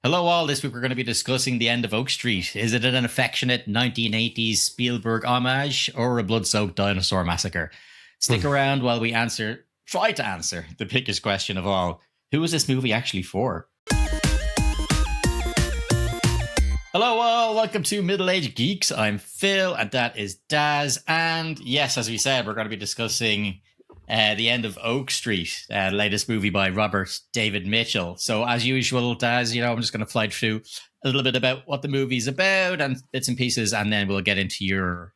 Hello, all. This week we're going to be discussing The End of Oak Street. Is it an affectionate 1980s Spielberg homage or a blood-soaked dinosaur massacre? Stick around while we try to answer the biggest question of all. Who is this movie actually for? Hello, all. Welcome to Middle-Aged Geeks. I'm Phil, and that is Daz. And yes, as we said, we're going to be discussing The End of Oak Street, the latest movie by Robert David Mitchell. So as usual, Daz, I'm just going to fly through a little bit about what the movie's about and bits and pieces, and then we'll get into your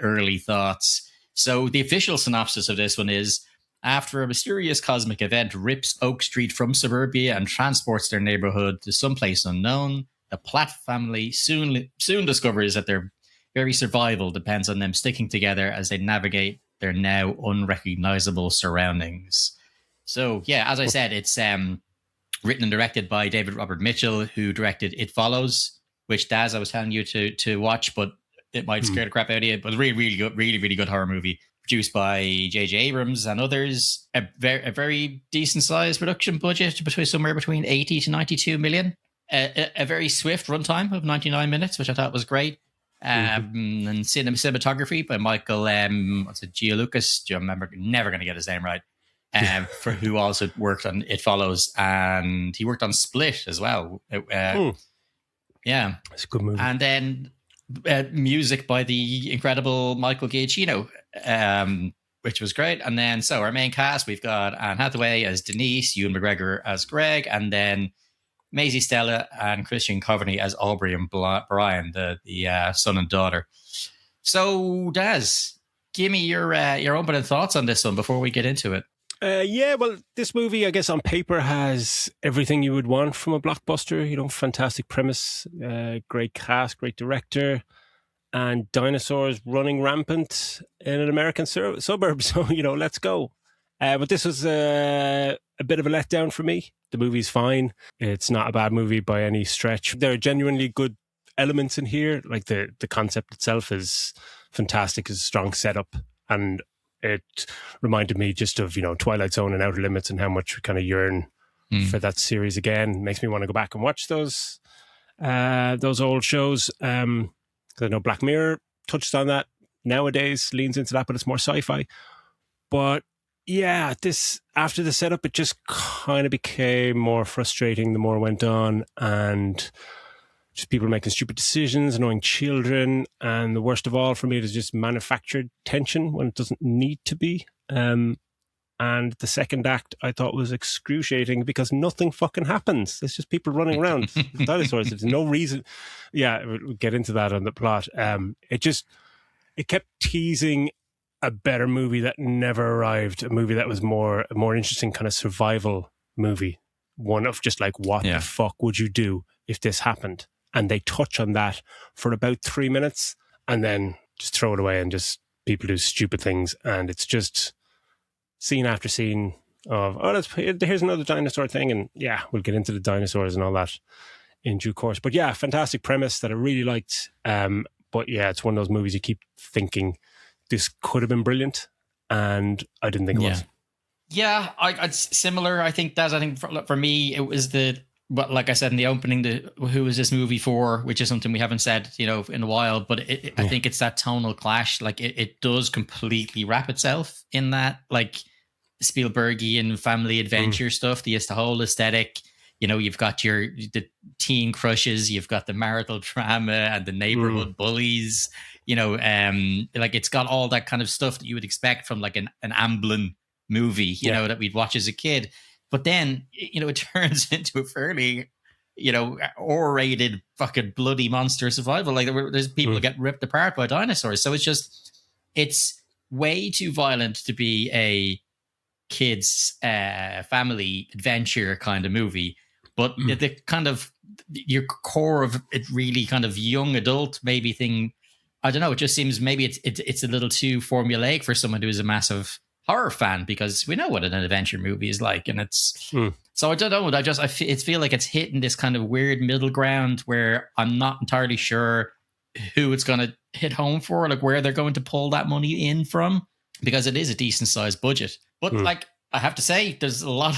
early thoughts. So the official synopsis of this one is, after a mysterious cosmic event rips Oak Street from suburbia and transports their neighborhood to someplace unknown, the Platt family soon discovers that their very survival depends on them sticking together as they navigate their now unrecognizable surroundings. So, yeah, as I said, it's written and directed by David Robert Mitchell, who directed It Follows, which, Daz, I was telling you to watch, but it might scare the crap out of you. But really good, really good horror movie produced by J.J. Abrams and others. A very decent-sized production budget, somewhere between 80 to 92 million. A very swift runtime of 99 minutes, which I thought was great. And cinematography by Michael Gialucas. I remember, never going to get his name right. For who also worked on It Follows, and he worked on Split as well. Yeah, it's a good movie. And then music by the incredible Michael Giacchino, which was great. And then our main cast, we've got Anne Hathaway as Denise, Ewan McGregor as Greg, and then Maisie Stella and Christian Coveney as Aubrey and Brian, the son and daughter. So, Daz, give me your opening thoughts on this one before we get into it. Well, this movie, I guess, on paper has everything you would want from a blockbuster. Fantastic premise, great cast, great director, and dinosaurs running rampant in an American suburb. So, let's go. But this was a bit of a letdown for me. The movie's fine. It's not a bad movie by any stretch. There are genuinely good elements in here. Like the concept itself is fantastic. It's a strong setup. And it reminded me just of, Twilight Zone and Outer Limits and how much we kind of yearn for that series again. Makes me want to go back and watch those old shows. Because I know Black Mirror touched on that nowadays, leans into that, but it's more sci-fi. But yeah, after the setup, it just kind of became more frustrating the more it went on, and just people making stupid decisions, annoying children, and the worst of all for me is just manufactured tension when it doesn't need to be. And the second act I thought was excruciating because nothing fucking happens. It's just people running around, dinosaurs. There's no reason. Yeah, we'll get into that on the plot. It kept teasing a better movie that never arrived, a movie that was a more interesting kind of survival movie, one of just like, what the fuck would you do if this happened? And they touch on that for about 3 minutes and then just throw it away, and just people do stupid things, and it's just scene after scene of, here's another dinosaur thing, and yeah, we'll get into the dinosaurs and all that in due course. But yeah, fantastic premise that I really liked. But yeah, it's one of those movies you keep thinking, this could have been brilliant, and I didn't think it was. Yeah, it's similar. I think for me, it was like I said in the opening, who is this movie for, which is something we haven't said, in a while, but I think it's that tonal clash. Like it does completely wrap itself in that, like, Spielbergian family adventure stuff, the whole aesthetic. You've got the teen crushes, you've got the marital drama and the neighborhood bullies, like it's got all that kind of stuff that you would expect from like an Amblin movie, that we'd watch as a kid. But then, it turns into a fairly, R-rated fucking bloody monster survival. Like there's people that get ripped apart by dinosaurs. So it's way too violent to be a kids family adventure kind of movie. But the kind of your core of it, really kind of young adult maybe thing, I don't know. It just seems maybe it's a little too formulaic for someone who is a massive horror fan, because we know what an adventure movie is like, and it's so I don't know. I feel like it's hitting this kind of weird middle ground where I'm not entirely sure who it's going to hit home for, like where they're going to pull that money in from, because it is a decent sized budget. But like I have to say, there's a lot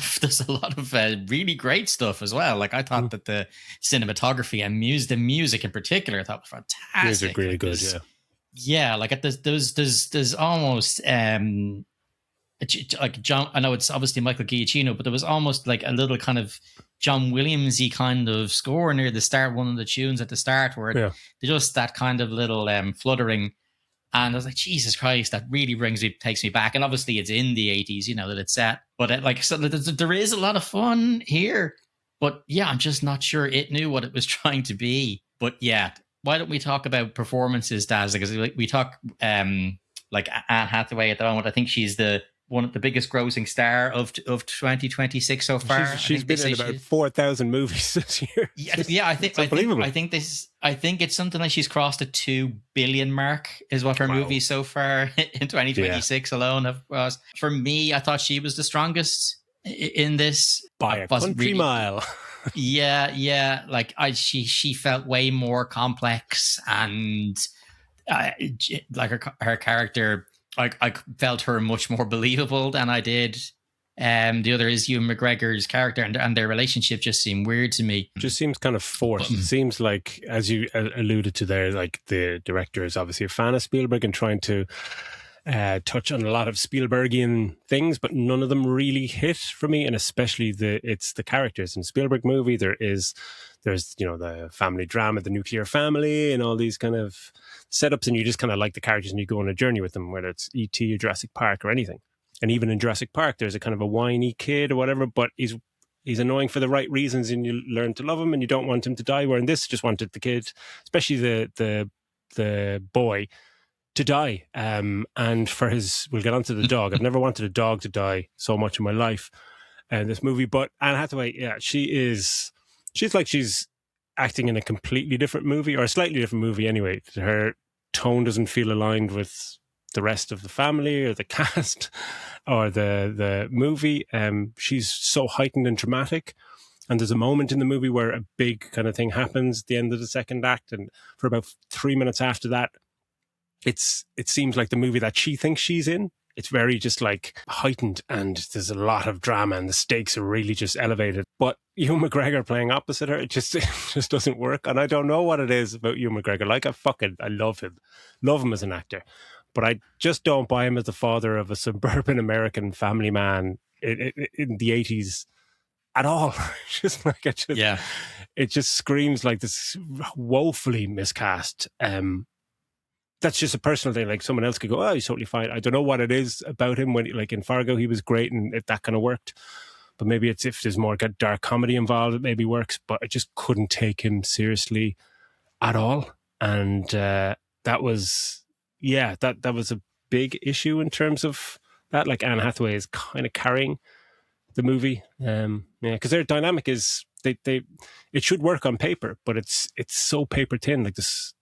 of really great stuff as well. Like I thought that the cinematography and the music in particular, I thought was Music fantastic. really Like good, yeah. like there's almost like John. I know it's obviously Michael Giacchino, but there was almost like a little kind of John Williamsy kind of score near the start. One of the tunes at the start where Yeah. just that kind of little fluttering. And I was like, Jesus Christ, that really takes me back. And obviously, it's in the 80s, that it's set. But there is a lot of fun here. But yeah, I'm just not sure it knew what it was trying to be. But yeah, why don't we talk about performances, Daz? Because we talk like Anne Hathaway at the moment. I think she's the one of the biggest grossing star of 2026 so far. She's been in about 4,000 movies this year. Yeah. It's unbelievable. I think it's something like she's crossed the 2 billion mark is what her movies so far in 2026 alone was. For me, I thought she was the strongest in this by a country mile. Yeah. Like she felt way more complex, and like her character, I felt her much more believable than I did. The other is Ewan McGregor's character, and their relationship just seemed weird to me. Just seems kind of forced. It seems like, as you alluded to there, like the director is obviously a fan of Spielberg and trying to touch on a lot of Spielbergian things, but none of them really hit for me. And especially it's the characters in Spielberg movie. There's the family drama, the nuclear family, and all these kind of setups, and you just kind of like the characters and you go on a journey with them, whether it's E.T. or Jurassic Park or anything. And even in Jurassic Park, there's a kind of a whiny kid or whatever, but he's annoying for the right reasons, and you learn to love him, and you don't want him to die. Where in this, just wanted the kid, especially the boy, to die. And for we'll get onto the dog. I've never wanted a dog to die so much in my life in this movie. But Anne Hathaway, yeah, she's like she's acting in a completely different movie, or a slightly different movie anyway. Her tone doesn't feel aligned with the rest of the family or the cast or the movie. She's so heightened and dramatic. And there's a moment in the movie where a big kind of thing happens at the end of the second act. And for about 3 minutes after that, it seems like the movie that she thinks she's in. It's very just like heightened, and there's a lot of drama, and the stakes are really just elevated. But Ewan McGregor playing opposite her, it just doesn't work. And I don't know what it is about Ewan McGregor. Like I love him as an actor, but I just don't buy him as the father of a suburban American family man in the 80s at all. It just screams like this woefully miscast. That's just a personal thing. Like someone else could go, oh, he's totally fine. I don't know what it is about him. When like in Fargo, he was great, and that kind of worked. But maybe it's if there's more dark comedy involved, it maybe works. But I just couldn't take him seriously at all. And that was a big issue in terms of that. Like Anne Hathaway is kind of carrying the movie. Because their dynamic is it should work on paper, but it's so paper thin. Like this.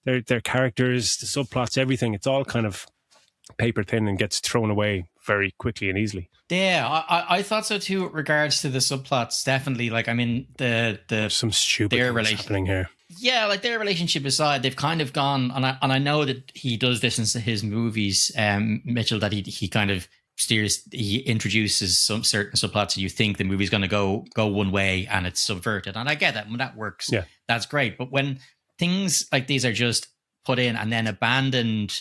Their characters, the subplots, everything, it's all kind of paper thin and gets thrown away very quickly and easily. Yeah, I thought so too with regards to the subplots. Definitely, like, I mean, some stupid things happening here. Yeah, like their relationship aside, they've kind of gone, and I know that he does this in his movies, Mitchell, that he kind of he introduces some certain subplots, so you think the movie's going to go one way and it's subverted, and I get that when that works. Yeah, that's great. But when things like these are just put in and then abandoned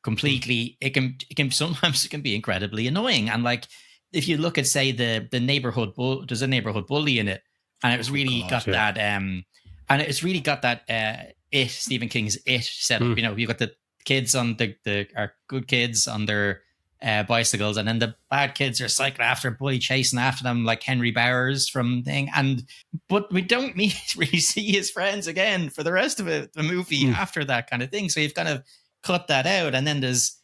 completely, it can sometimes be incredibly annoying. And like if you look at, say, the neighborhood there's a neighborhood bully in it, and it's really that and it's really got that Stephen King's It set up. You've got the kids on our good kids on their bicycles, and then the bad kids are cycling after a bully, chasing after them like Henry Bowers from thing. But we don't really see his friends again for the rest of the movie after that kind of thing. So you've kind of cut that out, and then there's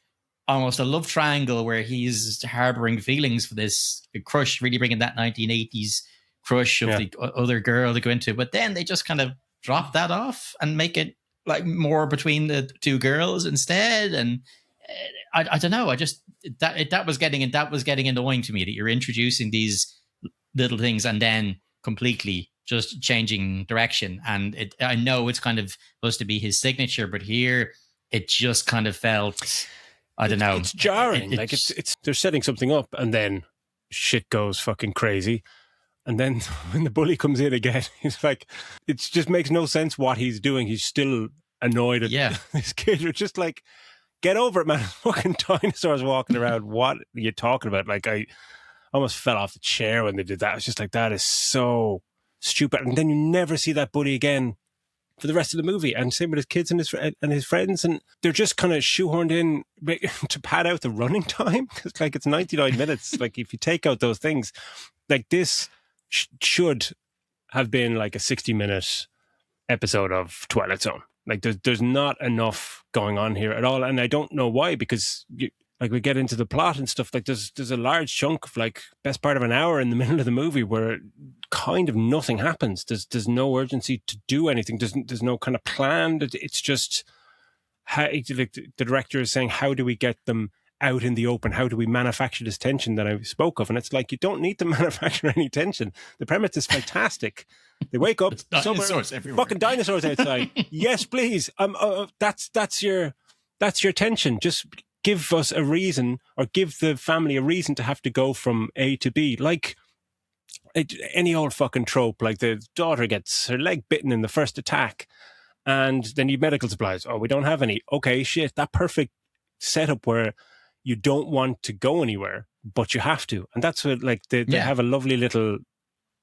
almost a love triangle where he's harboring feelings for this crush, really bringing that 1980s crush of the other girl to go into. But then they just kind of drop that off and make it like more between the two girls instead. And I don't know. I just that was getting annoying to me, that you're introducing these little things and then completely just changing direction. And I know it's kind of supposed to be his signature, but here it just kind of felt I don't know. It's jarring. Like it's they're setting something up, and then shit goes fucking crazy. And then when the bully comes in again, he's like, it just makes no sense what he's doing. He's still annoyed at this kid. You're just like, get over it, man. Fucking dinosaurs walking around. What are you talking about? Like, I almost fell off the chair when they did that. I was just like, that is so stupid. And then you never see that bully again for the rest of the movie. And same with his kids and his friends. And they're just kind of shoehorned in to pad out the running time. It's like, it's 99 minutes. Like, if you take out those things, like this should have been like a 60-minute episode of Twilight Zone. Like, there's not enough going on here at all. And I don't know why, because like we get into the plot and stuff, like there's a large chunk of like best part of an hour in the middle of the movie where kind of nothing happens. There's no urgency to do anything. There's no kind of plan. It's just how, like, the director is saying, how do we get them out in the open? How do we manufacture this tension that I spoke of? And it's like, you don't need to manufacture any tension. The premise is fantastic. They wake up, dinosaurs everywhere. Fucking dinosaurs outside. Yes, please. That's your tension. Just give us a reason, or give the family a reason to have to go from A to B. Like any old fucking trope. Like the daughter gets her leg bitten in the first attack, and they need medical supplies. Oh, we don't have any. Okay, shit. That perfect setup where you don't want to go anywhere, but you have to. And that's what, like, they have a lovely little,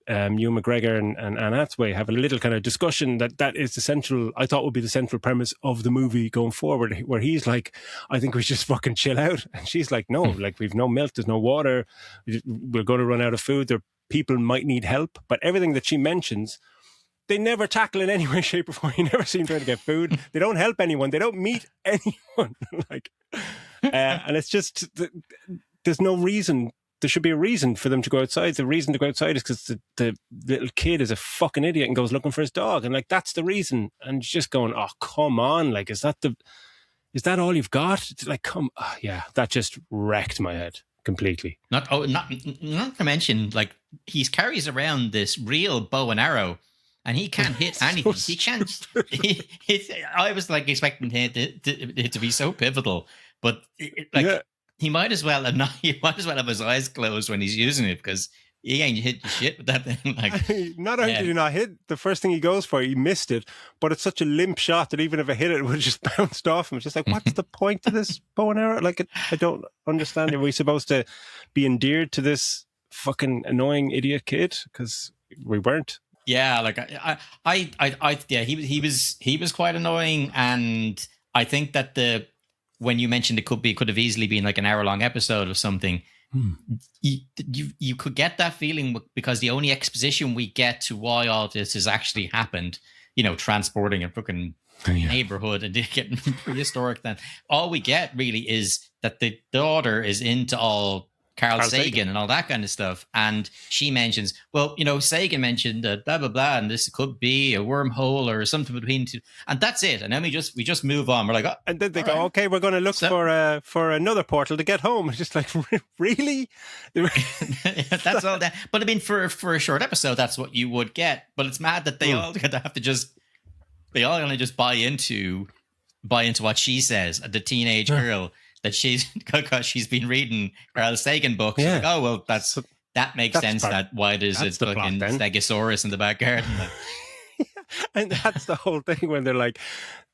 Ewan McGregor and Anne Hathaway have a little kind of discussion that is the central, I thought would be the central premise of the movie going forward, where he's like, I think we should just fucking chill out. And she's like, no, like, we've no milk, there's no water, we're going to run out of food, people might need help. But everything that she mentions, they never tackle in any way, shape, or form. You never see them trying to get food. They don't help anyone. They don't meet anyone. Like, and it's just, there's no reason. There should be a reason for them to go outside. The reason to go outside is because the little kid is a fucking idiot and goes looking for his dog. And like, that's the reason. And you're just going, oh, come on. Like, is that all you've got? It's like, yeah, that just wrecked my head completely. Not to mention, like, he carries around this real bow and arrow, and he can't hit anything. He can't. I was like expecting it to be so pivotal, but he might as well have He might as well have his eyes closed when he's using it, because he ain't hit the shit with that thing. Like, not only did he not hit the first thing he goes for, he missed it. But it's such a limp shot that even if I hit it, it would have just bounced off him. It's just like, what's the point to this bow and arrow? Like, I don't understand. Are we supposed to be endeared to this fucking annoying idiot kid? Because we weren't. Yeah, like he was quite annoying, and I think that when you mentioned it could have easily been like an hour-long episode or something. You could get that feeling because the only exposition we get to why all this has actually happened, transporting a fucking neighborhood and getting prehistoric, then all we get really is that the daughter is into all Carl Sagan and all that kind of stuff. And she mentions, well, Sagan mentioned that blah, blah, blah, and this could be a wormhole or something between two. And that's it. And then we just move on. We're like, oh. And then they go, right, okay, we're going to look for another portal to get home. It's just like, really? That's all that. But I mean, for a short episode, that's what you would get. But it's mad that they all have to they all only just buy into what she says, the teenage girl. That because she's been reading Carl Sagan books. Yeah. Like, oh, well, that makes sense. Why there's a fucking Stegosaurus in the back garden. And that's the whole thing when they're like,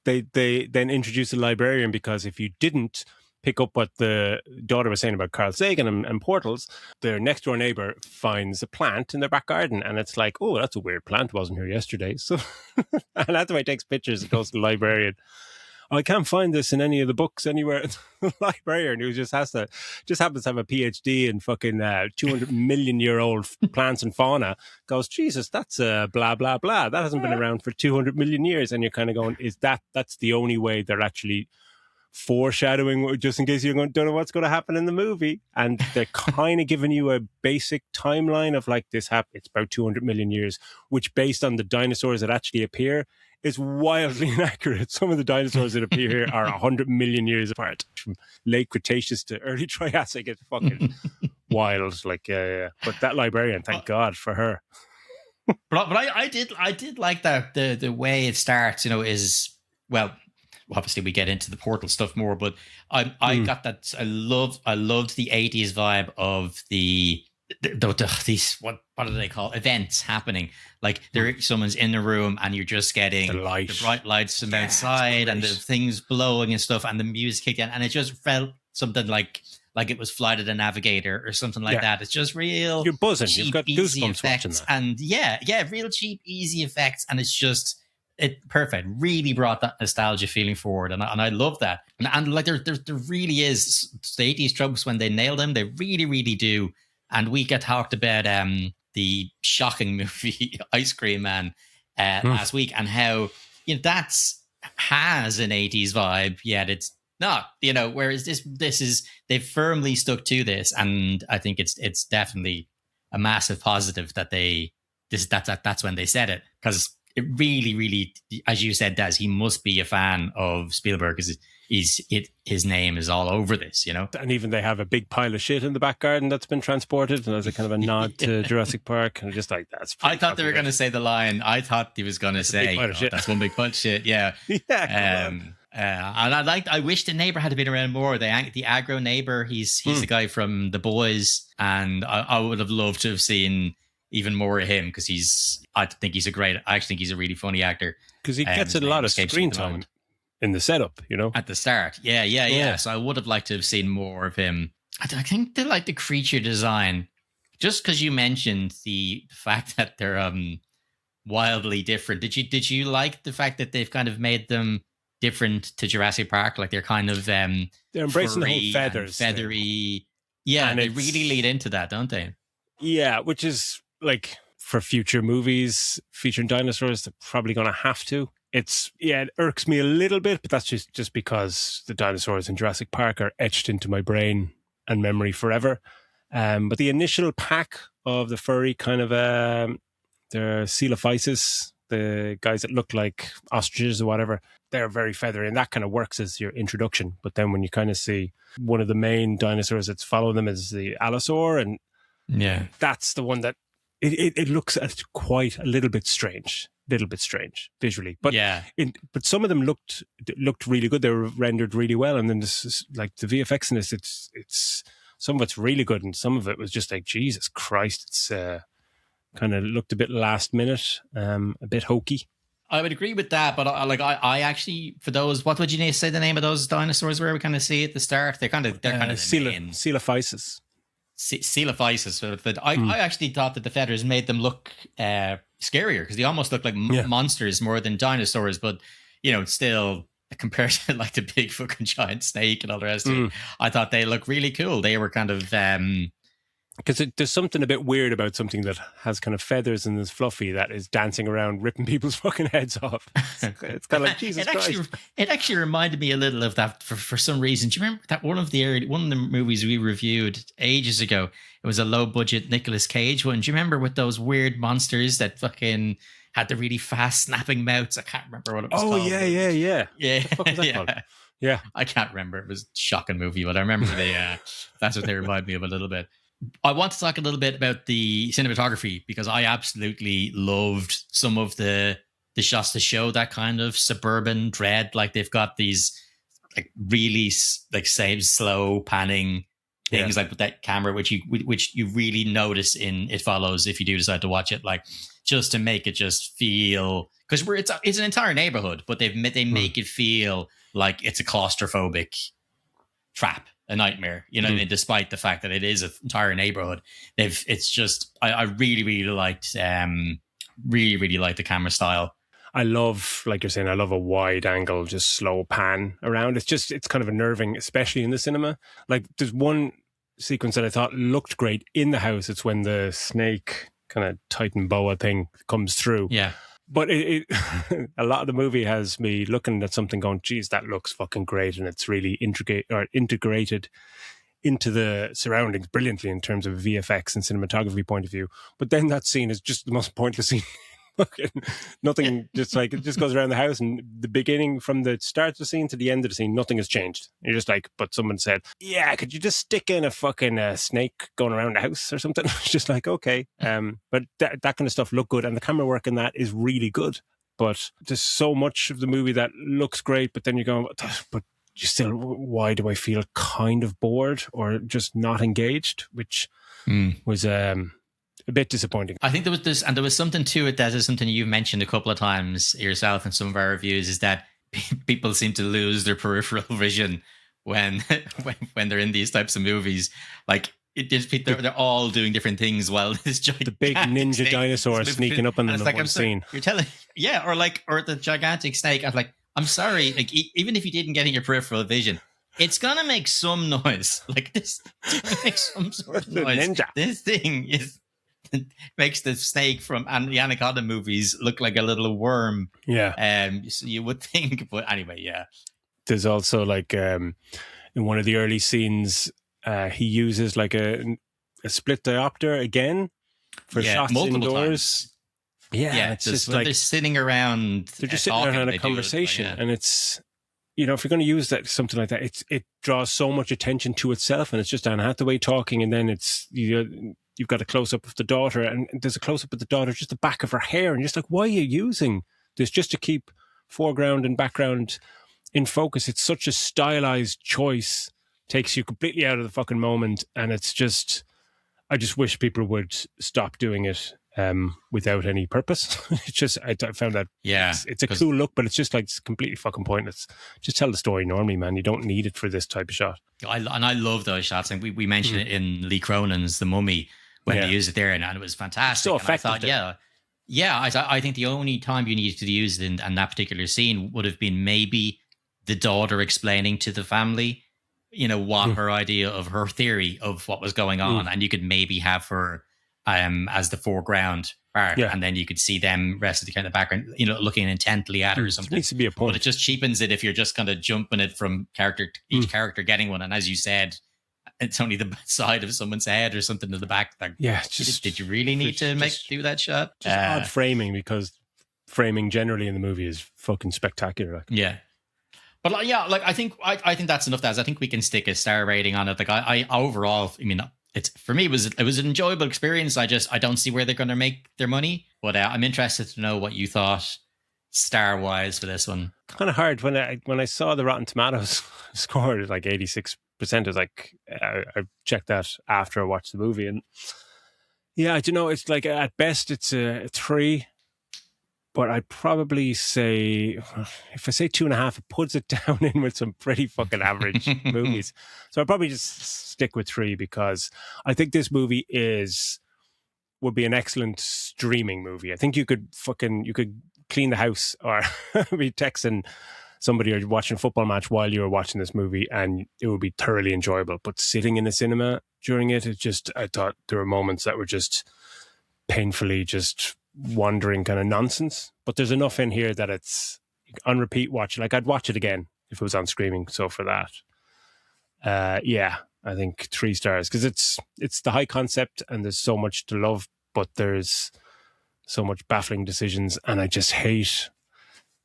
they then introduce a librarian, because if you didn't pick up what the daughter was saying about Carl Sagan and portals, their next door neighbor finds a plant in their back garden, and it's like, oh, that's a weird plant, wasn't here yesterday. So and that's why he takes pictures and goes to the librarian. I can't find this in any of the books anywhere. The librarian who just happens to have a PhD in fucking 200 million year old plants and fauna goes, Jesus, that's blah, blah, blah. That hasn't been around for 200 million years. And you're kind of going, that's the only way they're actually foreshadowing, just in case you don't know what's going to happen in the movie. And they're kind of giving you a basic timeline of like, it's about 200 million years, which based on the dinosaurs that actually appear, is wildly inaccurate. Some of the dinosaurs that appear here are 100 million years apart. From late Cretaceous to early Triassic, it's fucking wild. Like, but that librarian, thank God for her. But I did like that the way it starts. Is, well, obviously we get into the Portal stuff more, but I got that. I loved the 80s vibe of these what do they call events happening? Like someone's in the room and you're just getting the bright lights from outside and the things blowing and stuff, and the music kicked in, and it just felt something like it was Flight of the Navigator or something like that. It's just real. You're buzzing. Cheap, you've got goosebumps watching that. And real cheap, easy effects, and it's just perfect. Really brought that nostalgia feeling forward, and I love that. And like there really is the 80s tropes when they nail them. They really, really do. And we get talked about the shocking movie Ice Cream Man last week, and how that's has an 80s vibe, yet it's not. Whereas this is they've firmly stuck to this, and I think it's definitely a massive positive that that's when they said it, because it really, really, as you said, Des, he must be a fan of Spielberg, because his name is all over this, And even they have a big pile of shit in the back garden that's been transported, and as a kind of a nod to Jurassic Park, and just like that's. I thought they were going to say the line. I thought he was going to say, "That's one big pile of shit." Yeah, yeah. And I wish the neighbor had been around more. The aggro neighbor. He's the guy from The Boys, and I would have loved to have seen even more of him, because I actually think he's a really funny actor, because he gets a lot of screen time in the setup, at the start. Yeah. So I would have liked to have seen more of him. I think the creature design, just because you mentioned the fact that they're wildly different. Did you like the fact that they've kind of made them different to Jurassic Park? Like they're kind of they're embracing the whole feathers, feathery. Yeah, and they really lead into that, don't they? Yeah, which is like, for future movies featuring dinosaurs, they're probably going to have to. It irks me a little bit, but that's just because the dinosaurs in Jurassic Park are etched into my brain and memory forever. But the initial pack of the furry kind of they're coelophysis, the guys that look like ostriches or whatever, they're very feathery, and that kind of works as your introduction. But then when you kind of see one of the main dinosaurs that's following them is the allosaur, and that's the one that it looks quite a little bit strange visually. But but some of them looked really good. They were rendered really well, and then this is, like, the VFX in this, it's some of it's really good, and some of it was just like, Jesus Christ, it's kind of looked a bit last minute, a bit hokey. I would agree with that, but I actually, for those, what would you say the name of those dinosaurs where we kind of see at the start? They're kind of coelophysis. Coelophysis, but I actually thought that the feathers made them look scarier, because they almost look like monsters more than dinosaurs. But still, compared to like the big fucking giant snake and all the rest of it, I thought they looked really cool. They were kind of because there's something a bit weird about something that has kind of feathers and is fluffy that is dancing around ripping people's fucking heads off. It's kind of like, Jesus Christ. It actually reminded me a little of that for some reason. Do you remember that one of the movies we reviewed ages ago? It was a low budget Nicolas Cage one. Do you remember, with those weird monsters that fucking had the really fast snapping mouths? I can't remember what it was called. Oh, yeah. What the fuck was that called? Yeah. I can't remember. It was a shocking movie, but I remember that's what they remind me of a little bit. I want to talk a little bit about the cinematography, because I absolutely loved some of the shots to show that kind of suburban dread. Like, they've got these like really like slow panning things, like with that camera, which you really notice in It Follows if you do decide to watch it, like, just to make it just feel, because it's an entire neighborhood, but they make it feel like it's a claustrophobic trap. A nightmare, what I mean? Despite the fact that it is an entire neighborhood, it's just I really, really liked really liked the camera style. I love, like you're saying, I love a wide angle, just slow pan around. It's kind of unnerving, especially in the cinema. Like, there's one sequence that I thought looked great in the house. It's when the snake kind of Titan boa thing comes through. Yeah. But it a lot of the movie has me looking at something going, geez, that looks fucking great. And it's really integrated into the surroundings brilliantly in terms of VFX and cinematography point of view. But then that scene is just the most pointless scene. Nothing, just like, it just goes around the house, and the beginning, from the start of the scene to the end of the scene, nothing has changed. You're just like, but someone said, yeah, could you just stick in a fucking snake going around the house or something? It's just like, okay. But that kind of stuff looked good, and the camera work in that is really good. but there's so much of the movie that looks great, but then you're going, but you still, why do I feel kind of bored or just not engaged, which was a bit disappointing. I think there was this, and there was something to it that is something you've mentioned a couple of times yourself in some of our reviews, is that people seem to lose their peripheral vision when they're in these types of movies. Like, they're all doing different things while this gigantic, the big ninja dinosaur sneaking up on them in like, one scene. You're telling, yeah, or the gigantic snake. I'm like, I'm sorry, like, even if you didn't get in your peripheral vision, it's gonna make some noise. Like, this makes some sort of noise. Ninja. This thing makes the snake from the Anaconda movies look like a little worm. Yeah. So you would think, but anyway, yeah. There's also like in one of the early scenes, he uses like a split diopter again for shots indoors. Times. Yeah, it's just like they're sitting around. They're just sitting around having a conversation, and it's, you know, if you're going to use something like that, it draws so much attention to itself, and it's just Anne Hathaway talking, and then it's you've got a close up of the daughter, and there's a close up of the daughter, just the back of her hair, and you're just like, why are you using this just to keep foreground and background in focus? It's such a stylized choice, takes you completely out of the fucking moment, and it's just, I just wish people would stop doing it without any purpose. It's just, I found that it's a cool look, but it's just like, it's completely fucking pointless. Just tell the story normally, man. You don't need it for this type of shot. I love those shots, and we mentioned it in Lee Cronin's The Mummy when they used it there, and it was fantastic. So effective. I thought, I think the only time you needed to use it in that particular scene would have been maybe the daughter explaining to the family, you know, what her idea of her theory of what was going on, and you could maybe have her as the foreground part, and then you could see them rest of the kind of background, you know, looking intently at her or something. It needs to be a point. But it just cheapens it if you're just kind of jumping it from character to each character getting one, and as you said, it's only the side of someone's head or something to the back. Like, did you really need to do that shot? Just odd framing, because framing generally in the movie is fucking spectacular. Like. Yeah. But I think that's enough. I think we can stick a star rating on it. Like, I overall, I mean, for me, it was an enjoyable experience. I don't see where they're going to make their money, but I'm interested to know what you thought star wise for this one. Kind of hard when I saw the Rotten Tomatoes score like 86%. I was like, I checked that after I watched the movie, and yeah, I don't know. It's like, at best it's a 3. But I'd probably say, if I say 2.5, it puts it down in with some pretty fucking average movies. So I'd probably just stick with 3, because I think this movie would be an excellent streaming movie. I think you could clean the house or be texting somebody or watching a football match while you were watching this movie, and it would be thoroughly enjoyable. But sitting in the cinema during it, I thought there were moments that were just painfully just wandering kind of nonsense, but there's enough in here that it's on repeat watch. Like, I'd watch it again if it was on streaming. So for that, I think 3 stars, because it's the high concept and there's so much to love, but there's so much baffling decisions, and I just hate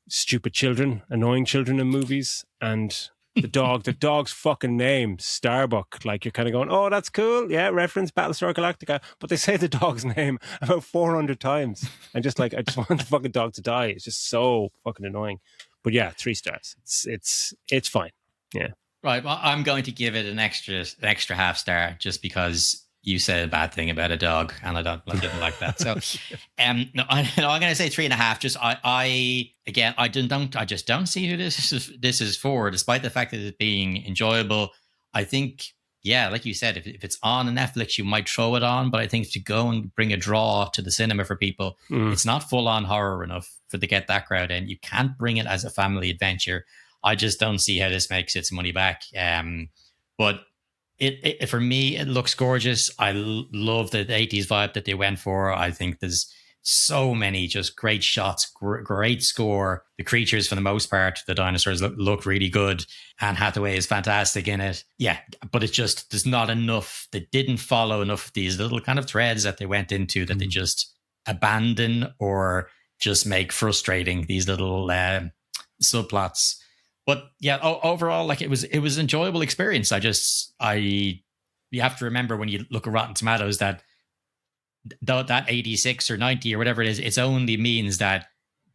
stupid children, annoying children in movies, and the dog's fucking name, Starbuck. Like, you're kind of going, oh, that's cool. Yeah, reference Battlestar Galactica. But they say the dog's name about 400 times. And just like, I just want the fucking dog to die. It's just so fucking annoying. But yeah, 3 stars. It's fine. Yeah. Right. Well, I'm going to give it an extra half star, just because you said a bad thing about a dog, and I didn't like that. So, no, I'm going to say 3.5. Just I just don't see who this is for, despite the fact that it's being enjoyable. I think, yeah, like you said, if it's on Netflix, you might throw it on, but I think to go and bring a draw to the cinema for people, it's not full on horror enough to get that crowd in. You can't bring it as a family adventure. I just don't see how this makes its money back. But it for me, it looks gorgeous. I love the 80s vibe that they went for. I think there's so many just great shots, great score. The creatures, for the most part, the dinosaurs look really good. Anne Hathaway is fantastic in it. Yeah, but it's just, there's not enough. They didn't follow enough of these little kind of threads that they went into that they just abandon or just make frustrating, these little subplots. But yeah, overall, like, it was an enjoyable experience. You have to remember when you look at Rotten Tomatoes that 86 or 90 or whatever it is, it only means that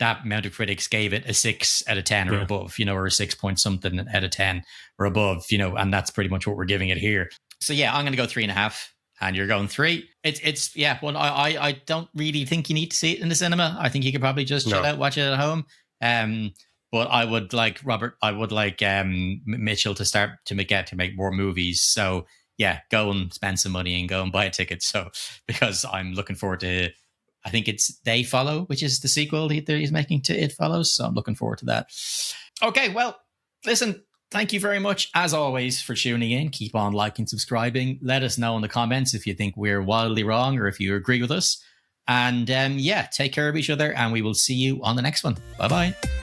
that amount of critics gave it a 6 out of 10 or above, or a 6 point something out of 10 or above, and that's pretty much what we're giving it here. So yeah, I'm going to go 3.5. And you're going 3. It's well, I don't really think you need to see it in the cinema. I think you could probably just chill out, watch it at home. But I would like Mitchell to start to make more movies. So yeah, go and spend some money and go and buy a ticket. So because I'm looking forward to, I think it's They Follow, which is the sequel he's making to It Follows. So I'm looking forward to that. Okay, well, listen. Thank you very much, as always, for tuning in. Keep on liking, subscribing. Let us know in the comments if you think we're wildly wrong or if you agree with us. And take care of each other, and we will see you on the next one. Bye-bye.